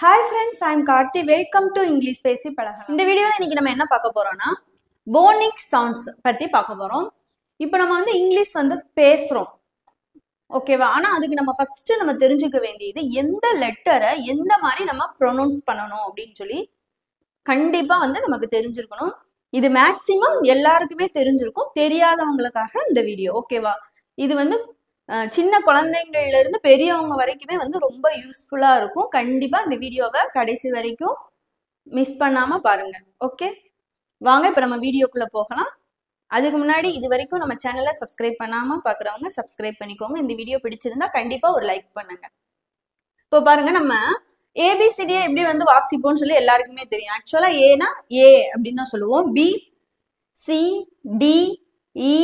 Hi friends, I'm Karthi. Welcome to English பேசி பழகலாம். இந்த வீடியோல இன்னைக்கு நம்ம என்ன பார்க்க போறோம்னா போனிக் சவுண்ட்ஸ் பத்தி பார்க்க போறோம். இப்போ நம்ம இங்கிலீஷ் பேசுறோம். ஓகேவா? ஆனா அதுக்கு நம்ம ஃபர்ஸ்ட் நம்ம தெரிஞ்சுக்க வேண்டியது எந்த லெட்டரை எந்த மாதிரி நம்ம ப்ரொனவுன்ஸ் பண்ணணும் அப்படின்னு சொல்லி கண்டிப்பா நமக்கு தெரிஞ்சிருக்கணும். இது மேக்சிமம் எல்லாருக்குமே தெரிஞ்சிருக்கும். தெரியாதவங்களுக்காக இந்த வீடியோ. ஓகேவா? இது சின்ன குழந்தைங்கள்ல இருந்து பெரியவங்க வரைக்குமே ரொம்ப யூஸ்ஃபுல்லா இருக்கும். கண்டிப்பா இந்த வீடியோவை கடைசி வரைக்கும் மிஸ் பண்ணாம பாருங்க. ஓகே, வாங்க இப்ப நம்ம வீடியோக்குள்ள போகலாம். அதுக்கு முன்னாடி இது வரைக்கும் நம்ம சேனலை சப்ஸ்கிரைப் பண்ணாம பாக்குறவங்க சப்ஸ்கிரைப் பண்ணிக்கோங்க. இந்த வீடியோ பிடிச்சிருந்தா கண்டிப்பா ஒரு லைக் பண்ணுங்க. இப்போ பாருங்க, நம்ம ஏபிசிடியை எப்படி வாசிப்போம்னு சொல்லி எல்லாருக்குமே தெரியும். ஆக்சுவலா ஏனா ஏ அப்படின்னு தான் சொல்லுவோம். B C D E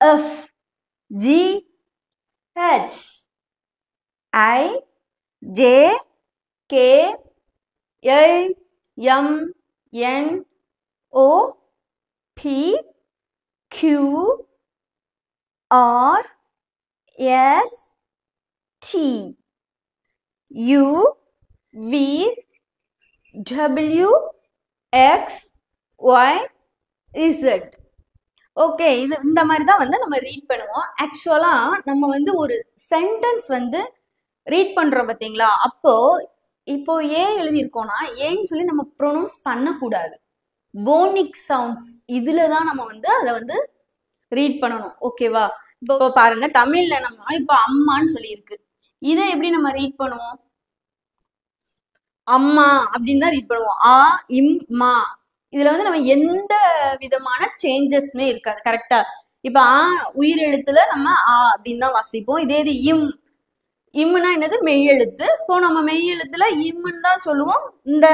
F G H I J K L M N O P Q R S T U V W X Y Z. Okay, இது இந்த மாதிரி தான் நம்ம ரீட் பண்ணுவோம். ஆக்சுவலா நம்ம ஒரு சென்டென்ஸ் ரீட் பண்றோம் பாத்தீங்களா? இப்போ ஏ எழுதியிருக்கோம்னா ஏன்னு சொல்லி நம்ம ப்ரொனவுன்ஸ் பண்ணக்கூடாது. போனிக் சவுண்ட்ஸ் இதுலதான் நம்ம அதை ரீட் பண்ணணும். ஓகேவா? இப்போ பாருங்க, தமிழ்ல நம்ம இப்போ அம்மான்னு சொல்லி இருக்கு. இதை எப்படி நம்ம ரீட் பண்ணுவோம்? அம்மா அப்படின்னு தான் ரீட் பண்ணுவோம். ஆ இம் மா. இதுல நம்ம எந்த விதமான சேஞ்சஸ்மே இருக்காது. கரெக்டா? இப்ப உயிர் எழுத்துல நம்ம ஆ அப்படின்னு தான் வாசிப்போம். இதே இது இம்னா என்னது? மெய் எழுத்து. சோ நம்ம மெய் எழுத்துல இம்னு தான் சொல்லுவோம். இந்த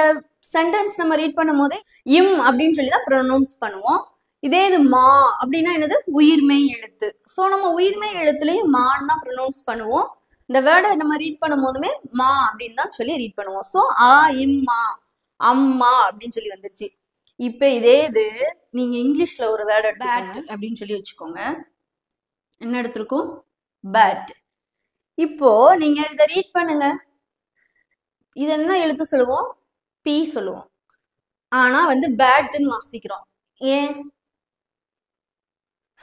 சென்டென்ஸ் நம்ம ரீட் பண்ணும் போதே இம் அப்படின்னு சொல்லி தான் ப்ரொனவுன்ஸ் பண்ணுவோம். இதே இது மா அப்படின்னா என்னது? உயிர்மெய் எழுத்து. சோ நம்ம உயிர்மெய் எழுத்துலயும் மான்னு தான் ப்ரொனவுன்ஸ் பண்ணுவோம். இந்த வேர்டை நம்ம ரீட் பண்ணும் போதுமே மா அப்படின்னு தான் சொல்லி ரீட் பண்ணுவோம். சோ ஆ இம் மா, அம்மா அப்படின்னு சொல்லி வந்துருச்சு. இப்ப இதே இது நீங்க இங்கிலீஷ்ல ஒரு வேர்டு பேட் அப்படின்னு சொல்லி வச்சுக்கோங்க. என்ன எடுத்திருக்கோம்? பேட். இப்போ நீங்க இதை ரீட் பண்ணுங்க. இது என்ன எழுத்து சொல்லுவோம்? பி சொல்லுவோம். ஆனா பேட்னு வாசிக்கிறோம். ஏன்?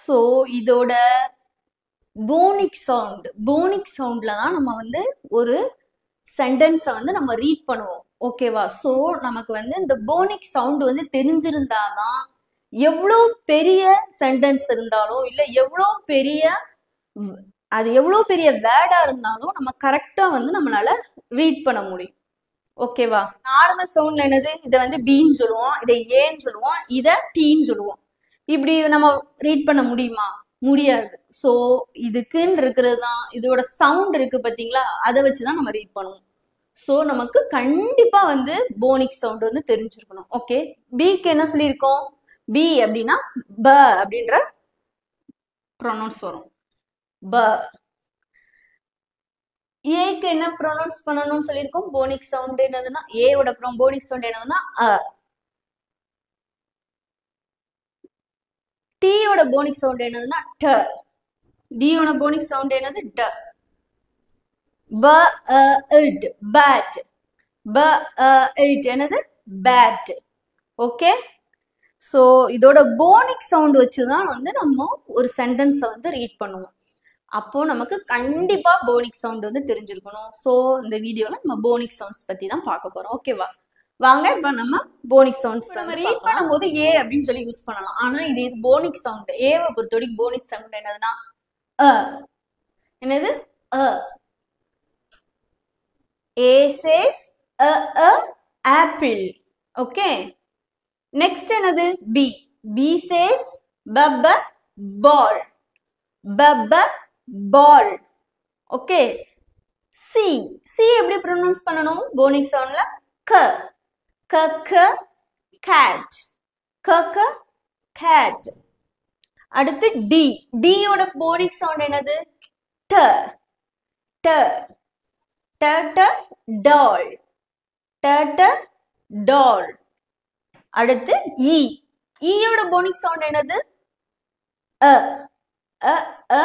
சோ இதோட போனிக் சவுண்ட்ல தான் நம்ம ஒரு சென்டென்ஸை நம்ம ரீட் பண்ணுவோம். ஓகேவா? சோ நமக்கு இந்த போனிக் சவுண்ட் தெரிஞ்சிருந்தாதான் எவ்வளோ பெரிய சென்டென்ஸ் இருந்தாலும் இல்ல அது எவ்வளோ பெரிய வேர்டா இருந்தாலும் நம்ம கரெக்டா நம்மளால ரீட் பண்ண முடியும். ஓகேவா? நார்மல் சவுண்ட்ல என்னது? இதை பின்னு சொல்லுவோம், இதை ஏன்னு சொல்லுவோம், இதை டீன்னு சொல்லுவோம். இப்படி நம்ம ரீட் பண்ண முடியுமா? முடியாது. சோ இதுக்குன்னு இருக்கிறது தான் இதோட சவுண்ட் இருக்கு பாத்தீங்களா? அதை வச்சுதான் நம்ம ரீட் பண்ணுவோம். சோ நமக்கு கண்டிப்பா போனிக் சவுண்ட் தெரிஞ்சிருக்கணும். ஓகே, பிக்கு என்ன சொல்லியிருக்கோம்? பி அப்படின்னா ப அப்படின்ற ப்ரொனவுன்ஸ் வரும். ப. ஏக்கு என்ன ப்ரொனவுன்ஸ் பண்ணணும்னு சொல்லியிருக்கோம்? போனிக் சவுண்ட் என்னதுன்னா ஏவோட போனிக் சவுண்ட் என்னதுன்னா அ. டீயோட போனிக் சவுண்ட் என்னதுன்னா ட. டியோட போனிக் சவுண்ட் என்னது? ட. ப இட் பேட். ப இட் என்னது? பேட். ஓகே, சோ இதோட போனிக் சவுண்ட் வச்சுதான் நம்ம ஒரு சென்டென்ஸை ரீட் பண்ணுவோம். அப்போ நமக்கு கண்டிப்பா போனிக் சவுண்ட் தெரிஞ்சிருக்கணும். சோ இந்த வீடியோல நம்ம போனிக் சவுண்ட்ஸ் பத்தி தான் பார்க்க போறோம். ஓகேவா? வாங்க இப்ப நம்ம போனிக் சவுண்ட்ஸ் நம்ம ரீட் பண்ணும்போது ஏ அப்படின்னு சொல்லி யூஸ் பண்ணலாம். ஆனா இது போனிக் சவுண்ட். ஏவை பொறுத்தவரைக்கும் போனிக் சவுண்ட் என்னதுன்னா அ. என்னது? அ. A says a apple. Okay, next என்னது? B. B says ball. ball. Okay, C. C எப்படி ப்ரொனவுன்ஸ் பண்ணணும் போனிக் சவுண்ட்ல? க. க cat. க cat. அடுத்து டி. டியோட போனிக் சவுண்ட் என்னது? ட. ட doll. doll. அடுத்து இ. ஈயோட போனிக் சவுண்ட் என்னது? அ. அ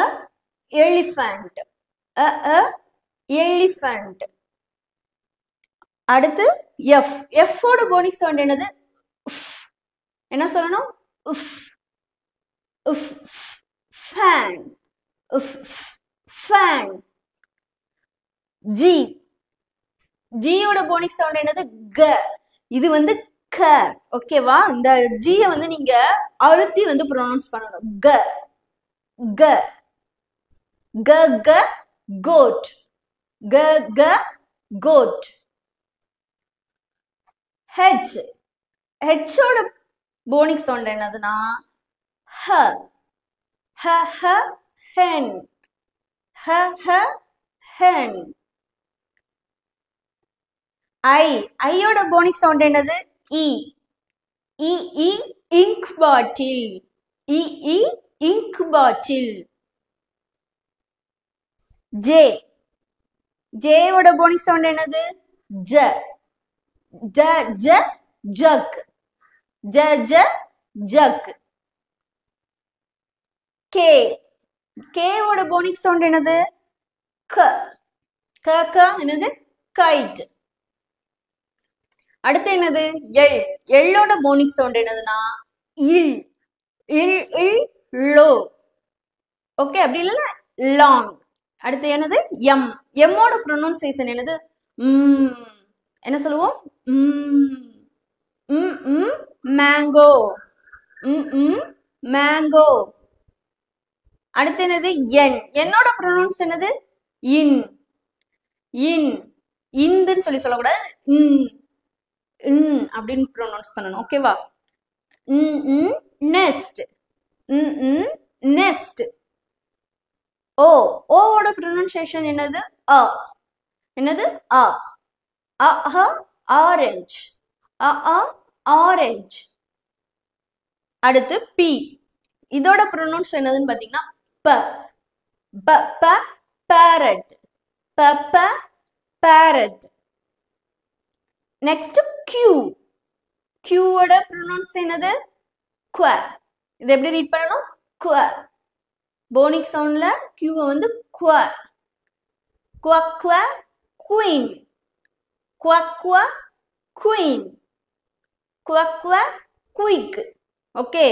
elephant. elephant. அடுத்து எஃப். எஃப் ஓட போனிக் சவுண்ட் என்னது? என்ன சொல்லணும்? உஃப். உஃப். ஃபேன். உஃப். ஃபேன். ஜி. ஜியோட போனிக் சவுண்ட் என்னது? க. இது வந்து க. ஓகேவா? இந்த ஜிய வந்து நீங்க அழுத்தி வந்து ப்ரொனவுன்ஸ் பண்ணணும். க. க. க க கோட். க க கோட். ஹெச். ஹெச்சோட போனிக் சவுண்ட் என்னதுன்னா ஹ. ஹ ஹ ஹென். ஹ ஹ ஹென். ஐ. ஐயோட போனிக் சவுண்ட் என்னது? இ. இ இ இங்க் பாட்டில். இ இ இங்க் பாட்டில். ஜே. ஜேயோட போனிக் சவுண்ட் என்னது? ஜ. ஜ ஜ ஜக். ஜ ஜ ஜக். கே. கேவோட போனிக் சவுண்ட் என்னது? க. க க என்னது? கைட். அடுத்து என்னது? எல். எல்லோட போனிக் சவுண்ட் என்னதுன்னா இல். இல் இல் லோ. ஓகே, அப்படி இல்லைன்னா லாங். அடுத்து என்னது? எம். எம்மோட ப்ரொனவுன்சியேஷன் என்னது? என்ன சொல்லுவோம்? மேங்கோ. மேங்கோ. அடுத்து என்னது? என். என்னோட ப்ரொனவுன்ஸ் என்னது? இன். இன். இந்துன்னு சொல்லக்கூடாது. அப்படின்னு ப்ரொனவுன்ஸ் பண்ணணும். ஓகேவா? நெஸ்ட். நெஸ்ட். ஓ. ஓவோட ப்ரொனவுன்சியேஷன் என்னது? அ. என்னது? அ. அ ஆரஞ்ச். அ ஆரஞ்ச். அடுத்து பி. இதோட ப்ரொனவுன்ஸ் என்னதுன்னு பாத்தீங்கன்னா ப. ப ப பேரட். ப ப பேரட். Next Q. கியூவோட ப்ரொனவுன்ஸ் என்னது? குவ. இது எப்படி ரீட் பண்ணணும்? குவ. போனிக் சவுண்ட்ல கியூவை வந்து குவ. குவ குவ குயின். குவ குவ குயின். குவ குவ குயிக். ஓகே.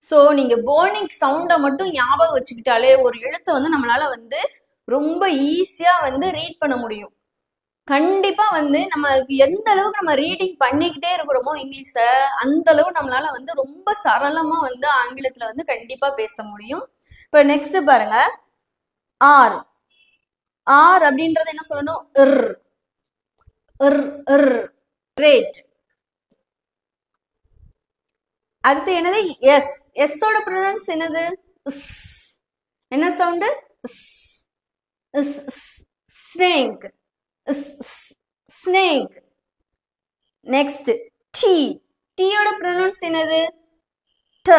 சோ நீங்க போனிக் சவுண்ட மட்டும் ஞாபகம் வச்சுக்கிட்டாலே ஒரு எழுத்தை வந்து நம்மளால வந்து ரொம்ப ஈஸியா வந்து ரீட் பண்ண முடியும். கண்டிப்பா வந்து நம்ம எந்த அளவுக்கு நம்ம ரீடிங் பண்ணிக்கிட்டே இருக்கிறோமோ இங்கிலீஷ, அந்த அளவு நம்மளால வந்து ரொம்ப சரளமா வந்து ஆங்கிலத்துல வந்து கண்டிப்பா பேச முடியும். இப்ப நெக்ஸ்ட் பாருங்க, ஆர். ஆர் அப்படின்றது என்ன சொல்லணும்? இர். இர் இர். கிரேட். அடுத்து என்னது? எஸ். எஸ் ஓட ப்ரொனவுன்ஸ் என்னது? என்ன sound? Snake. Snake. Next T. டீயோட ப்ரொனவுன்ஸ் என்னது? ட.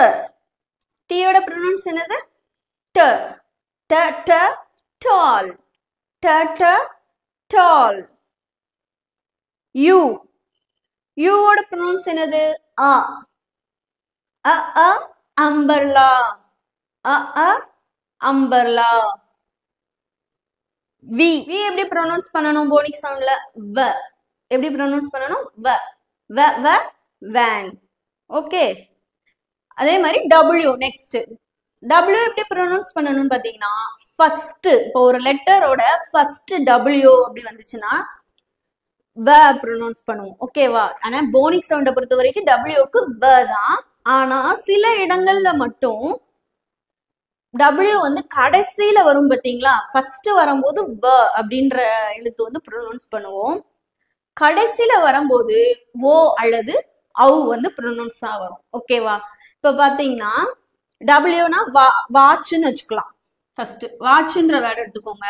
டீயோட ப்ரொனவுன்ஸ் என்னது? ட. ட ட டால். ட ட டால். யூ. யூவோட ப்ரொனவுன்ஸ் என்னது? ஆ. அம்பர்லா. அம்பர்லா. வி. வி எப்படி ப்ரொனவுன்ஸ் பண்ணணும் போனிக் சவுண்ட்ல? வ. எப்படி ப்ரொனவுன்ஸ் பண்ணணும்? வ. வ வ வேன். ஓகே. அதே மாதிரி டபிள்யூ. நெக்ஸ்ட் டபிள்யூ எப்படி ப்ரொனவுன்ஸ் பண்ணணும்னு பாத்தீங்கன்னா ஃபர்ஸ்ட். இப்போ ஒரு லெட்டரோட ஃபர்ஸ்ட் டபிள்யூ அப்படி வந்துச்சுன்னா வ ப்ரொனவுன்ஸ் பண்ணுவோம். ஓகேவா? ஆனா போனிக் சவுண்டை பொறுத்த வரைக்கும் டபிள்யூக்கு வ தான். ஆனா சில இடங்கள்ல மட்டும் டபிள்யூ வந்து கடைசியில வரும் பாத்தீங்களா? ஃபர்ஸ்ட் வரும்போது வ அப்படின்ற எழுத்து வந்து ப்ரொனவுன்ஸ் பண்ணுவோம். கடைசியில வரும்போது ஓ அல்லது அவு வந்து ப்ரொனவுன்ஸா வரும். ஓகேவா? இப்ப பாத்தீங்கன்னா டபிள்யூனா வாட்ச்னு வச்சுக்கலாம். ஃபர்ஸ்ட் வாட்ச்ன்ற வேர்டு எடுத்துக்கோங்க.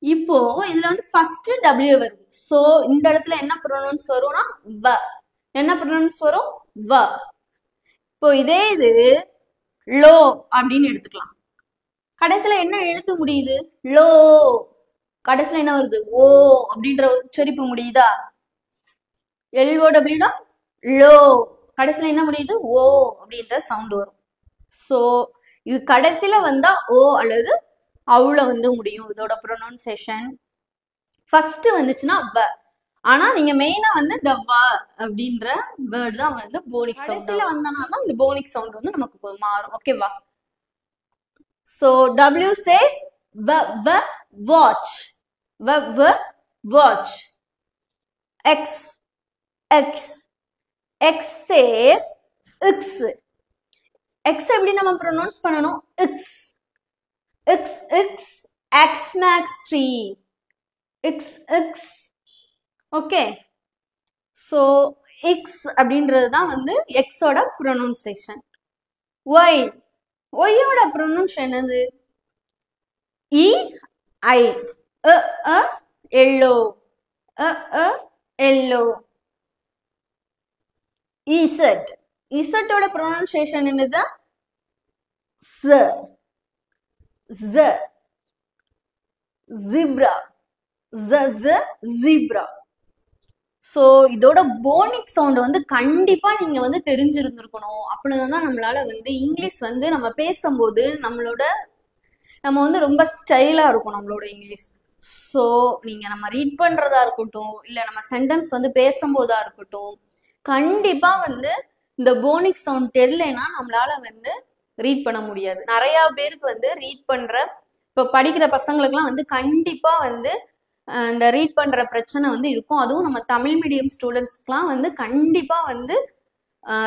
இப்போ இதுல வந்து ஃபர்ஸ்ட் டபிள்யூ வருது. சோ இந்த இடத்துல என்ன ப்ரொனவுன்ஸ் வரும்னா வ. என்ன ப்ரொனவுன்ஸ் வரும்? வ. இப்போ இதே இது லோ அப்படின்னு எடுத்துக்கலாம். கடைசியில என்ன எழுத்து முடியுது? லோ. கடைசியில என்ன வருது? ஓ அப்படின்ற உச்சரிப்பு முடியுதா? LOW low. கடைசியில என்ன முடியுது? ஓ அப்படின்ற சவுண்ட் வரும். சோ இது கடைசியில வந்தா ஓ அல்லது அவுல வந்து முடியும் இதோட ப்ரொனவுன்சியேஷன். ஃபர்ஸ்ட் வந்துச்சுன்னா வ. ஆனா நீங்க மெயினா வந்து இந்த வ அப்படின்ற வேர்ட் தான் வந்து போனிக் சவுண்ட். கடைசியில வந்தனால இந்த போனிக் சவுண்ட் வந்து நமக்கு மாறும். ஓகேவா? So W says v v watch. V v watch. X X X says X. X எப்படி நம்ம ப்ரொனவுன்ஸ் பண்ணணும்? X X X X max tree. X X. Okay. So X அப்படின்றது தான் வந்து எக்ஸோட ப்ரொனவுன்சியேஷன். ஒய் ஒய்யோட ப்ரொனவுன்ஷன் என்னது? இ ஐ. எல்லோ. எல்லோ. இசட் இசட்டோட ப்ரொனவுன்சியேஷன் என்னது? Z. Z. ஜிப்ரா. ஜிப்ரா. ஸோ இதோட போனிக் சவுண்ட் வந்து கண்டிப்பா நீங்க வந்து தெரிஞ்சிருந்திருக்கணும். அப்படிதான் நம்மளால வந்து இங்கிலீஷ் வந்து நம்ம பேசும்போது நம்ம வந்து ரொம்ப ஸ்டைலா இருக்கும் நம்மளோட இங்கிலீஷ். ஸோ நீங்க நம்ம ரீட் பண்றதா இருக்கட்டும், இல்ல நம்ம சென்டென்ஸ் வந்து பேசும்போதா இருக்கட்டும், கண்டிப்பா வந்து இந்த போனிக் சவுண்ட் தெரியலனா நம்மளால வந்து ரீட் பண்ண முடியாது. நிறைய பேருக்கு வந்து ரீட் பண்ற, இப்ப படிக்கிற பசங்களுக்குலாம் வந்து கண்டிப்பா வந்து இந்த ரீட் பண்ற பிரச்சனை வந்து இருக்கும். அதுவும் நம்ம தமிழ் மீடியம் ஸ்டூடெண்ட்ஸ்க்குலாம் வந்து கண்டிப்பா வந்து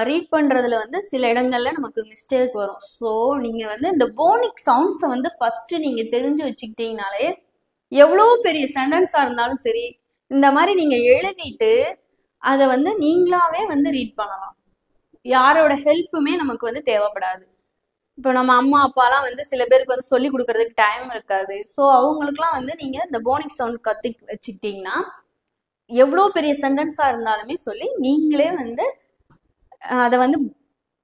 ரீட் பண்றதுல வந்து சில இடங்கள்ல நமக்கு மிஸ்டேக் வரும். ஸோ நீங்க வந்து இந்த போனிக் சவுண்ட்ஸை வந்து ஃபர்ஸ்ட் நீங்க தெரிஞ்சு வச்சுக்கிட்டீங்கனாலே எவ்வளோ பெரிய சென்டென்ஸா இருந்தாலும் சரி, இந்த மாதிரி நீங்க எழுதிட்டு அதை வந்து நீங்களாவே வந்து ரீட் பண்ணலாம். யாரோட ஹெல்ப்புமே நமக்கு வந்து தேவைப்படாது. இப்போ நம்ம அம்மா அப்பாலாம் வந்து சில பேருக்கு வந்து சொல்லி கொடுக்கறதுக்கு டைம் இருக்காது. ஸோ அவங்களுக்குலாம் வந்து நீங்க இந்த போனிக் சவுண்ட் கத்து வச்சுக்கிட்டீங்கன்னா எவ்வளோ பெரிய சென்டென்ஸா இருந்தாலுமே சொல்லி நீங்களே வந்து அதை வந்து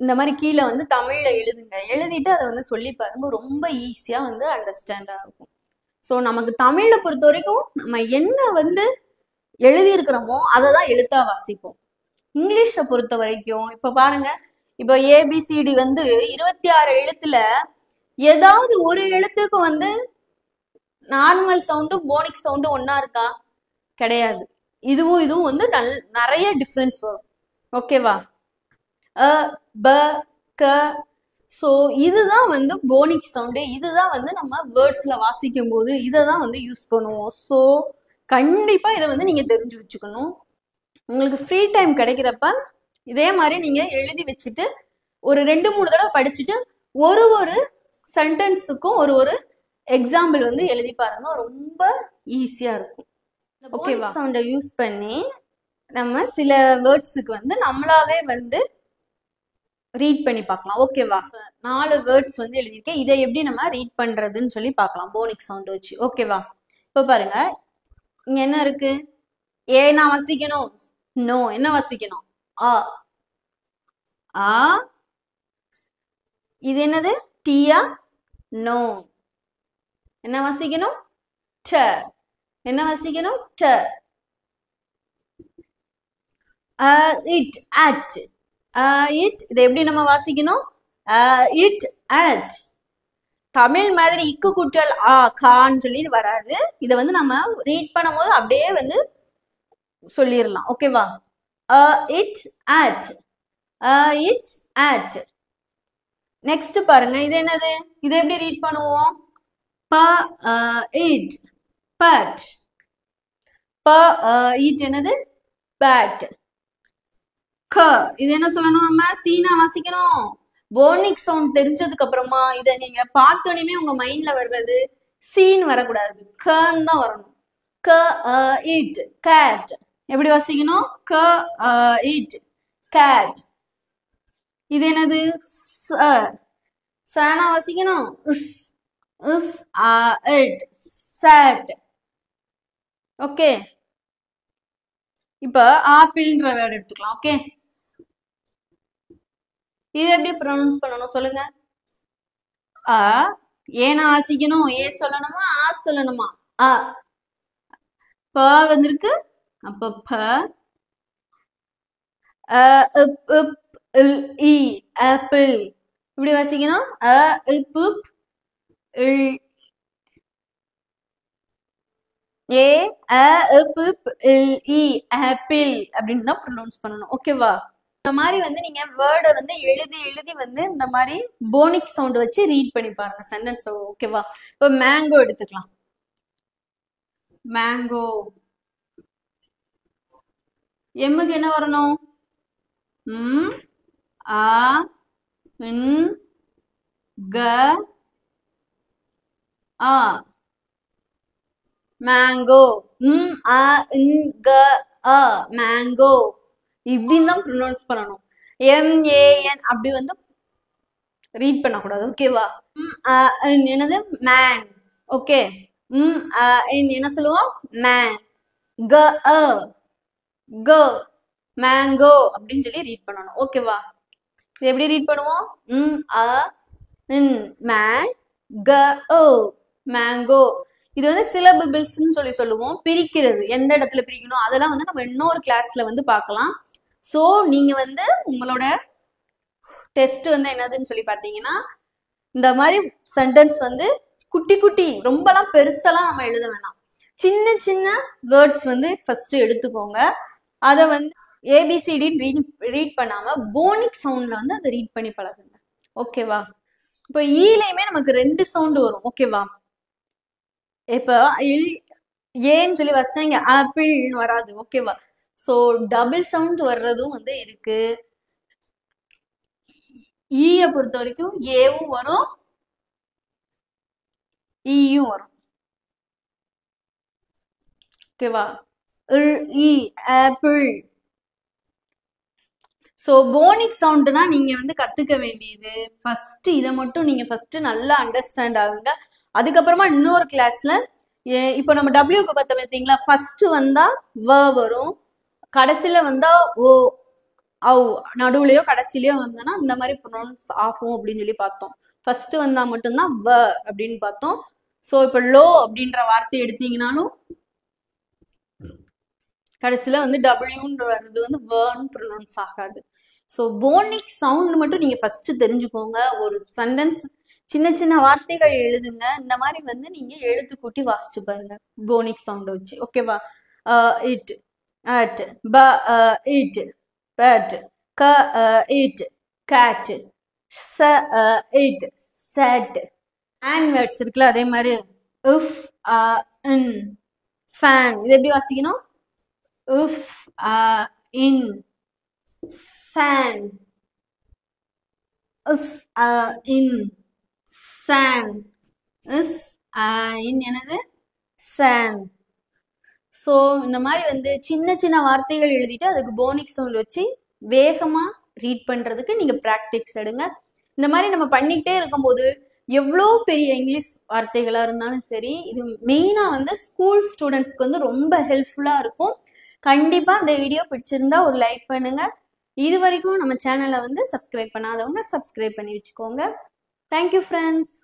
இந்த மாதிரி கீழே வந்து தமிழ்ல எழுதுங்க. எழுதிட்டு அதை வந்து சொல்லி பாருங்க. ரொம்ப ஈஸியா வந்து அண்டர்ஸ்டாண்டா இருக்கும். ஸோ நமக்கு தமிழ்ல பொறுத்த வரைக்கும் நம்ம என்ன வந்து எழுதியிருக்கிறோமோ அதை தான் எழுத்தா வாசிப்போம். இங்கிலீஷை பொறுத்த வரைக்கும் இப்ப பாருங்க, இப்ப ஏபிசிடி வந்து 26 எழுத்துல ஏதாவது ஒரு எழுத்துக்கு வந்து நார்மல் சவுண்டும் போனிக் சவுண்டும் ஒன்னா இருக்கா? கிடையாது. இதுவும் வந்து நிறைய டிஃப்ரென்ஸ் வரும். ஓகேவா? அ ப க. ஸோ இதுதான் வந்து போனிக் சவுண்டு. இதுதான் வந்து நம்ம வேர்ட்ஸ்ல வாசிக்கும் போது இதை தான் வந்து யூஸ் பண்ணுவோம். ஸோ கண்டிப்பா இதை வந்து நீங்க தெரிஞ்சு வச்சுக்கணும். உங்களுக்கு ஃப்ரீ டைம் கிடைக்கிறப்ப இதே மாதிரி நீங்க எழுதி வச்சுட்டு ஒரு 2-3 தடவை படிச்சுட்டு ஒரு சென்டென்ஸுக்கும் ஒரு எக்ஸாம்பிள் வந்து எழுதி பாருங்க. ரொம்ப ஈஸியா இருக்கும். ஓகேவா? சவுண்டை யூஸ் பண்ணி நம்ம சில வேர்ட்ஸுக்கு வந்து நம்மளாவே வந்து ரீட் பண்ணி பார்க்கலாம். ஓகேவா? 4 வேர்ட்ஸ் வந்து எழுதியிருக்கேன். இதை எப்படி நம்ம ரீட் பண்றதுன்னு சொல்லி பார்க்கலாம் போனிக் சவுண்ட் வச்சு. ஓகேவா? இப்போ பாருங்க, இங்க என்ன இருக்கு? ஏ நான் வாசிக்கணும். நோ என்ன வாசிக்கணும்? ஆ. ஆ. இது என்னது? டீயா? நோ. என்ன வாசிக்கணும்? ட. என்ன வாசிக்கணும்? ட. It at. இட் இதை எப்படி நம்ம வாசிக்கணும்? It at. தமிழ் மாதிரி இக்கு கூட்டல் ஆ கான்னு சொல்லி வராது. இதை வந்து நம்ம ரீட் பண்ணும்போது அப்படியே வந்து சொல்லிடலாம். ஓகேவா? It at. It at. Next பாருங்க, இது என்னது? இதை எப்படி ரீட் பண்ணுவோம்? ப இட் பட். ப இட் என்னது? பேட். க இது என்ன சொல்லணும்? நம்ம சீனா வாசிக்கணும். போனிக் சவுண்ட் தெரிஞ்சதுக்கு அப்புறமா இதை நீங்க பார்த்தோன்னே உங்க மைண்ட்ல வர்றது சீன் வரக்கூடாது, கன்னு தான் வரணும். க இட் கேட். எப்படி வாசிக்கணும்? க இட் கேட். இது என்னது? சனா வாசிக்கணும். Is is it sat. Okay, இப்ப ஆப்பிள்ன்ற வேர்ட் எடுத்துக்கலாம். ஓகே, இது எப்படி ப்ரொனவுன்ஸ் பண்ணணும் சொல்லுங்க? ஏனா வாசிக்கணும். ஏ சொல்லணுமா ஆ சொல்லணுமா? அ. ப வந்திருக்கு, அப்ப ப. இ ஆப்பிள். இப்படி வாசிக்கணும். இல். ஏ அ பு இ ஆப்பிள் அப்படின்னு தான் ப்ரொனவுன்ஸ் பண்ணணும். ஓகேவா? இந்த மாதிரி வந்து நீங்க வேர்டை வந்து எழுதி எழுதி வந்து இந்த மாதிரி போனிக் சவுண்ட் வச்சு ரீட் பண்ணி பாருங்க சென்டென்ஸ். ஓகேவா? இப்போ மேங்கோ எடுத்துக்கலாம். மேங்கோ எம்முக்கு என்ன வரணும்? ம் ஆ ன் க ஆ மேங்கோ. ஆ ன் க ஆ மேங்கோ இப்படின்னு தான் ப்ரொனவுன்ஸ் பண்ணணும். MAN அப்படி வந்து ரீட் பண்ணக்கூடாது. ஓகேவா? என்னது மேன். ஓகே. என்ன சொல்லுவோம்? மேன். க க மேங்கோ அப்படின்னு சொல்லி ரீட் பண்ணணும். ஓகேவா? இது எப்படி ரீட் பண்ணுவோம்? மேன் க மேங்கோ. இது வந்து சிலபிள்ஸ்ன்னு சொல்லி சொல்லுவோம். பிரிக்கிறது எந்த இடத்துல பிரிக்கணும் அதெல்லாம் வந்து நம்ம இன்னொரு கிளாஸ்ல வந்து பார்க்கலாம். ஸோ நீங்க வந்து உங்களோட டெஸ்ட் வந்து என்னதுன்னு சொல்லி பார்த்தீங்கன்னா இந்த மாதிரி சென்டென்ஸ் வந்து குட்டி குட்டி ரொம்பலாம் பெருசெல்லாம் நம்ம எழுத வேணாம். சின்ன சின்ன வேர்ட்ஸ் வந்து ஃபர்ஸ்ட் எடுத்துக்கோங்க. அதை வந்து ஏபிசிடின்னு ரீட் பண்ணாம போனிக் சவுண்ட்ல வந்து அதை ரீட் பண்ணி பழகுங்க. ஓகேவா? இப்போ ஈலையுமே நமக்கு 2 சவுண்ட் வரும். ஓகேவா? இப்போ ஏன்னு சொல்லி வச்சா இங்க ஆப்பிள்னு வராது. ஓகேவா? ஸோ டபுள் சவுண்ட் வர்றதும் வந்து இருக்கு. ஈய பொறுத்த வரைக்கும் ஏவும் வரும் ஈயும் வரும். ஓகேவா? ஆப்பிள். ஸோ போனிக் சவுண்ட்னா நீங்க வந்து கத்துக்க வேண்டியது ஃபர்ஸ்ட் இதை மட்டும் நீங்க ஃபர்ஸ்ட் நல்லா அண்டர்ஸ்டாண்ட் ஆகுங்க. அதுக்கப்புறமா இன்னொரு கிளாஸ்ல இப்போ நம்ம டபிள்யூக்கு பார்த்த பார்த்தீங்களா? ஃபர்ஸ்ட் வந்தா வ வரும், கடைசியில வந்தா ஓ அவ், நடுவுலயோ கடைசிலயோ வந்தோம்னா இந்த மாதிரி ப்ரொனவுன்ஸ் ஆகும் அப்படின்னு சொல்லி பார்த்தோம். ஃபர்ஸ்ட் வந்தா மட்டும்தான் வ அப்படின்னு பார்த்தோம். ஸோ இப்போ லோ அப்படின்ற வார்த்தை எடுத்தீங்கன்னாலும் கடைசியில வந்து டபிள்யூன்ற வர்றது வந்து வேர்ன்னு ப்ரொனவுன்ஸ் ஆகாது. ஸோ போனிக் சவுண்ட் மட்டும் நீங்க ஃபர்ஸ்ட் தெரிஞ்சுக்கோங்க. ஒரு சென்டென்ஸ் சின்ன சின்ன வார்த்தைகள் எழுதுங்க. இந்த மாதிரி வந்து நீங்க எழுத்து கூட்டி வாசிச்சு பாருங்க போனிக் சவுண்ட் வச்சு. ஓகேவா? இட் அட் ப இட் பட் க இட் கேட் ச இட் செட் அண்ட் வேர்ட்ஸ் இருக்குல்ல அதே மாதிரி இஃப் இன் ஃபேன். இது எப்படி வாசிக்கணும்? If in fan is in சான் இஸ் இன் என்னது சான். ஸோ இந்த மாதிரி வந்து சின்ன சின்ன வார்த்தைகள் எழுதிட்டு அதுக்கு போனிக் சவுண்ட் வச்சு வேகமா ரீட் பண்றதுக்கு நீங்க ப்ராக்டிஸ் எடுங்க. இந்த மாதிரி நம்ம பண்ணிக்கிட்டே இருக்கும்போது எவ்வளோ பெரிய இங்கிலீஷ் வார்த்தைகளா இருந்தாலும் சரி, இது மெயினா வந்து ஸ்கூல் ஸ்டூடெண்ட்ஸ்க்கு வந்து ரொம்ப ஹெல்ப்ஃபுல்லா இருக்கும். கண்டிப்பா இந்த வீடியோ பிடிச்சிருந்தா ஒரு லைக் பண்ணுங்க. இது வரைக்கும் நம்ம சேனலை வந்து சப்ஸ்கிரைப் பண்ணாதவங்க சப்ஸ்கிரைப் பண்ணி வச்சுக்கோங்க. Thank you friends.